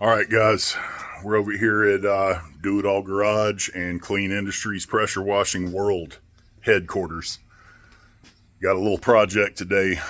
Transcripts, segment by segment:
All right, guys, we're over here at Do It All Garage and Clean Industries Pressure Washing World headquarters. Got a little project today.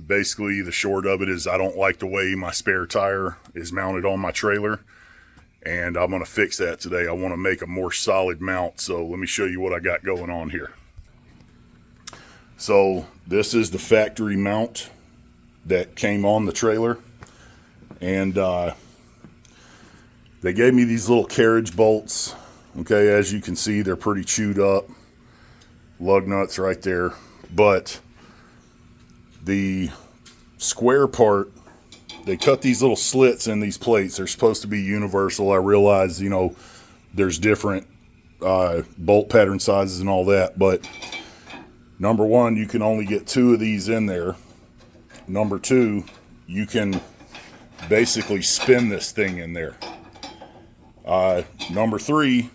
Basically, the short of it is I don't like the way my spare tire is mounted on my trailer, and I'm going to fix that today. I want to make a more solid mount, so let me show you what I got going on here. So this is the factory mount that came on the trailer, and they gave me these little carriage bolts. Okay, as you can see, they're pretty chewed up. Lug nuts right there. But the square part, they cut these little slits in these plates. They're supposed to be universal. I realize, there's different bolt pattern sizes and all that. But number one, you can only get 2 of these in there. Number 2, you can basically spin this thing in there. Number three,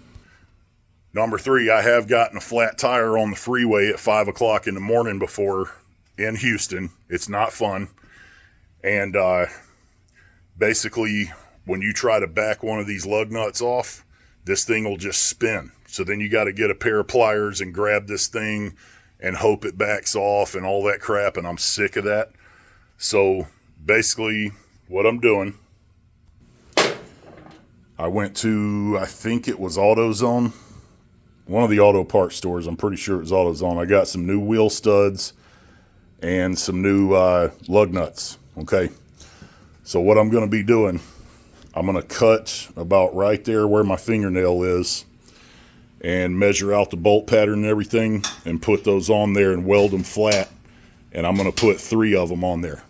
I have gotten a flat tire on the freeway at 5 o'clock in the morning before in Houston. It's not fun. And basically, when you try to back one of these lug nuts off, this thing will just spin. So then you got to get a pair of pliers and grab this thing and hope it backs off and all that crap. And I'm sick of that. So basically, what I'm doing, I went to, I think it was AutoZone, one of the auto parts stores. I'm pretty sure it was AutoZone. I got some new wheel studs and some new lug nuts. Okay, so what I'm going to be doing, I'm going to cut about right there where my fingernail is and measure out the bolt pattern and everything and put those on there and weld them flat. And I'm going to put 3 of them on there.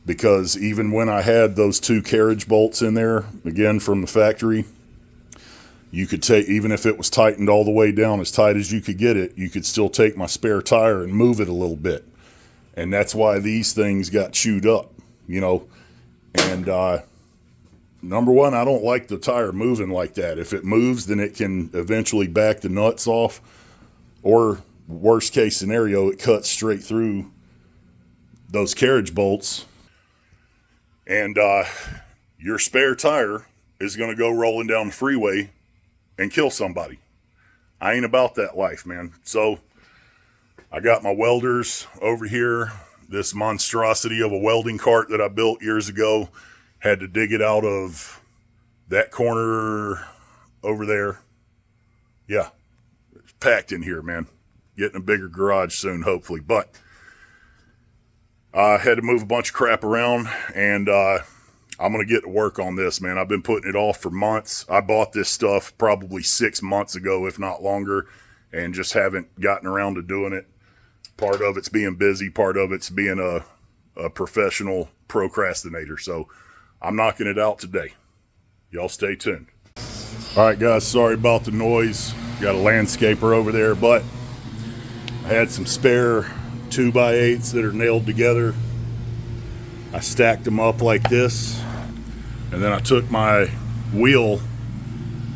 Because even when I had those 2 carriage bolts in there, again from the factory, you could take, even if it was tightened all the way down as tight as you could get it, you could still take my spare tire and move it a little bit. And that's why these things got chewed up, And number one, I don't like the tire moving like that. If it moves, then it can eventually back the nuts off. Or worst case scenario, it cuts straight through those carriage bolts. And your spare tire is going to go rolling down the freeway and kill somebody. I ain't about that life, man. So I got my welders over here. This monstrosity of a welding cart that I built years ago. Had to dig it out of that corner over there. Yeah, it's packed in here, man. Getting a bigger garage soon, hopefully. But I had to move a bunch of crap around, and I'm going to get to work on this, man. I've been putting it off for months. I bought this stuff probably 6 months ago, if not longer, and just haven't gotten around to doing it. Part of it's being busy. Part of it's being a professional procrastinator. So I'm knocking it out today. Y'all stay tuned. All right, guys, sorry about the noise. Got a landscaper over there, but I had some spare 2x8s that are nailed together. I stacked them up like this, and then I took my wheel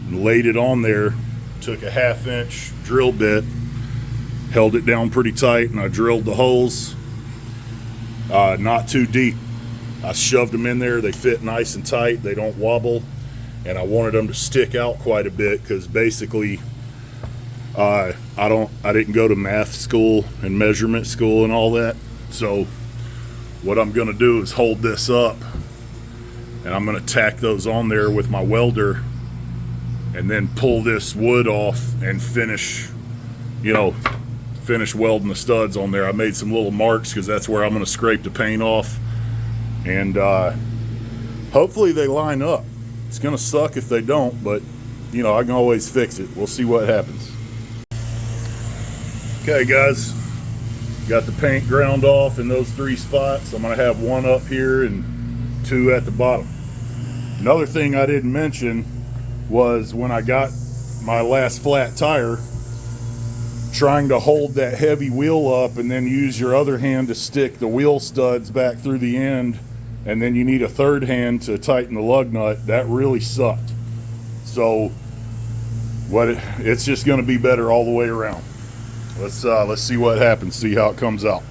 and laid it on there, took a 1/2 inch drill bit, held it down pretty tight, and I drilled the holes, not too deep. I shoved them in there. They fit nice and tight. They don't wobble, and I wanted them to stick out quite a bit because basically I didn't go to math school and measurement school and all that. So what I'm going to do is hold this up, and I'm going to tack those on there with my welder and then pull this wood off and finish welding the studs on there. I made some little marks because that's where I'm going to scrape the paint off, and hopefully they line up. It's going to suck if they don't, but I can always fix it. We'll see what happens. Okay, guys, got the paint ground off in those 3 spots. I'm going to have 1 up here and 2 at the bottom. Another thing I didn't mention was when I got my last flat tire, trying to hold that heavy wheel up and then use your other hand to stick the wheel studs back through the end, and then you need a third hand to tighten the lug nut. That really sucked. So it's just going to be better all the way around. Let's see what happens, see how it comes out.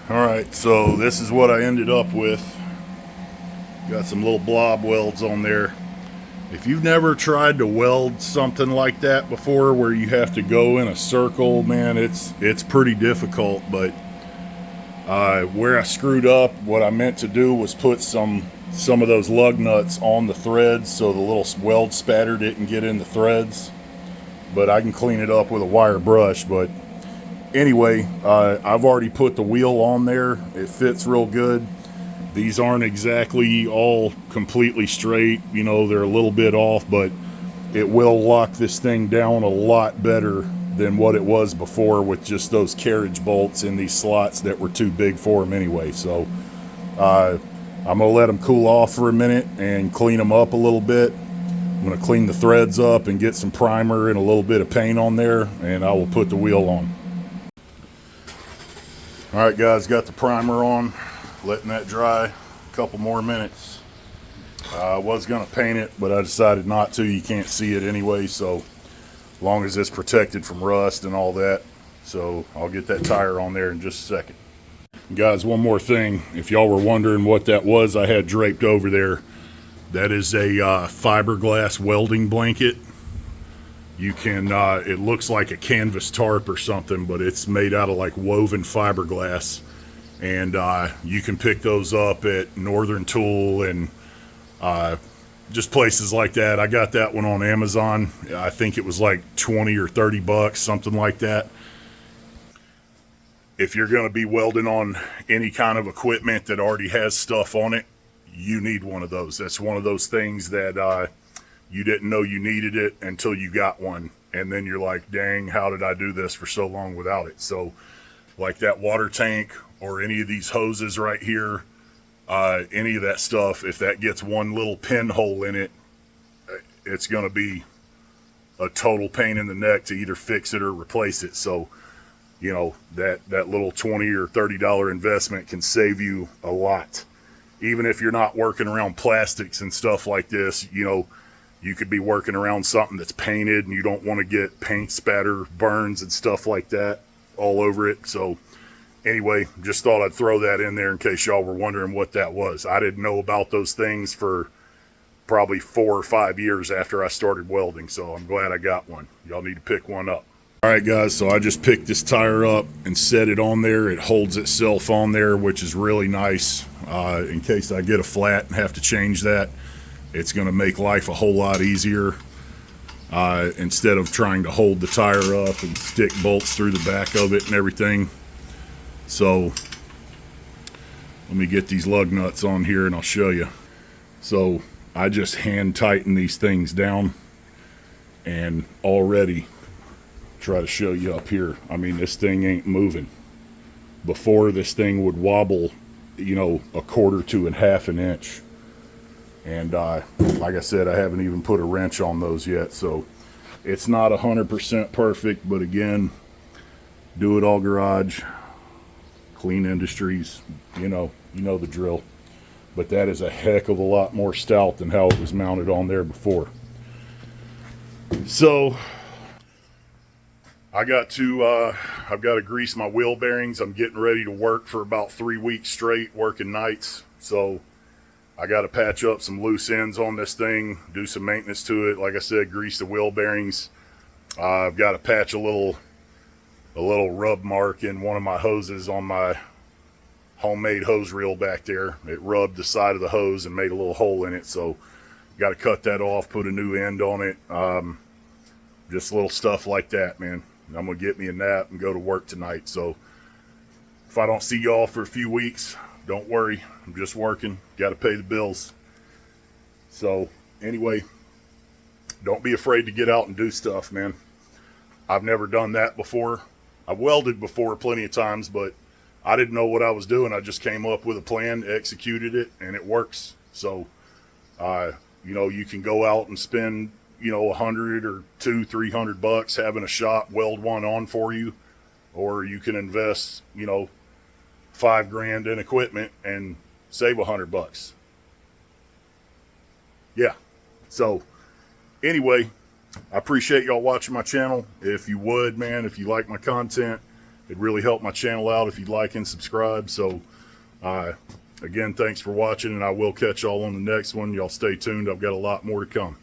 All right, so this is what I ended up with. Got some little blob welds on there. If you've never tried to weld something like that before, where you have to go in a circle, man, it's pretty difficult. But where I screwed up, what I meant to do was put some of those lug nuts on the threads so the little weld spatter didn't get in the threads. But I can clean it up with a wire brush. But anyway, I've already put the wheel on there. It fits real good. These aren't exactly all completely straight, you know, they're a little bit off, but it will lock this thing down a lot better than what it was before with just those carriage bolts in these slots that were too big for them anyway. So I'm going to let them cool off for a minute and clean them up a little bit. I'm going to clean the threads up and get some primer and a little bit of paint on there, and I will put the wheel on. All right, guys, got the primer on. Letting that dry a couple more minutes. I was going to paint it, but I decided not to. You can't see it anyway, so as long as it's protected from rust and all that. So I'll get that tire on there in just a second. Guys, one more thing. If y'all were wondering what that was I had draped over there, that is a fiberglass welding blanket. You can, it looks like a canvas tarp or something, but it's made out of like woven fiberglass. And you can pick those up at Northern Tool and just places like that. I got that one on Amazon. I think it was like 20 or 30 bucks, something like that. If you're going to be welding on any kind of equipment that already has stuff on it, you need one of those. That's one of those things that you didn't know you needed it until you got one. And then you're like, dang, how did I do this for so long without it? So like that water tank or any of these hoses right here, any of that stuff, if that gets one little pinhole in it, it's going to be a total pain in the neck to either fix it or replace it. So, you know, that little $20 or $30 investment can save you a lot. Even if you're not working around plastics and stuff like this, you know, you could be working around something that's painted and you don't want to get paint spatter, burns and stuff like that all over it. So anyway, just thought I'd throw that in there in case y'all were wondering what that was. I didn't know about those things for probably 4 or 5 years after I started welding, so I'm glad I got one. Y'all need to pick one up. All right, guys, so I just picked this tire up and set it on there. It holds itself on there, which is really nice. In case I get a flat and have to change that, it's going to make life a whole lot easier. Instead of trying to hold the tire up and stick bolts through the back of it and everything. So let me get these lug nuts on here and I'll show you. So I just hand tighten these things down and already try to show you up here. I mean, this thing ain't moving. Before, this thing would wobble, you know, 1/4 to 1/2 an inch. And like I said, I haven't even put a wrench on those yet. So it's not 100% perfect, but again, Do It All Garage, Clean Industries, you know the drill. But that is a heck of a lot more stout than how it was mounted on there before. So I've got to grease my wheel bearings. I'm getting ready to work for about 3 weeks straight, working nights. So I got to patch up some loose ends on this thing, do some maintenance to it. Like I said, grease the wheel bearings. I've got to patch a little rub mark in one of my hoses on my homemade hose reel back there. It rubbed the side of the hose and made a little hole in it, so got to cut that off, put a new end on it. Just little stuff like that, man. I'm gonna get me a nap and go to work tonight. So if I don't see y'all for a few weeks, don't worry, I'm just working, got to pay the bills. So anyway, don't be afraid to get out and do stuff, man. I've never done that before. I've welded before plenty of times, but I didn't know what I was doing. I just came up with a plan, executed it, and it works. So, you can go out and spend, $100 or $200-300 bucks having a shop weld one on for you, or you can invest, $5,000 in equipment and save $100 bucks. Yeah. So, anyway, I appreciate y'all watching my channel. If you would, man, if you like my content, it'd really help my channel out if you'd like and subscribe. So Again, thanks for watching, and I will catch y'all on the next one. Y'all stay tuned. I've got a lot more to come.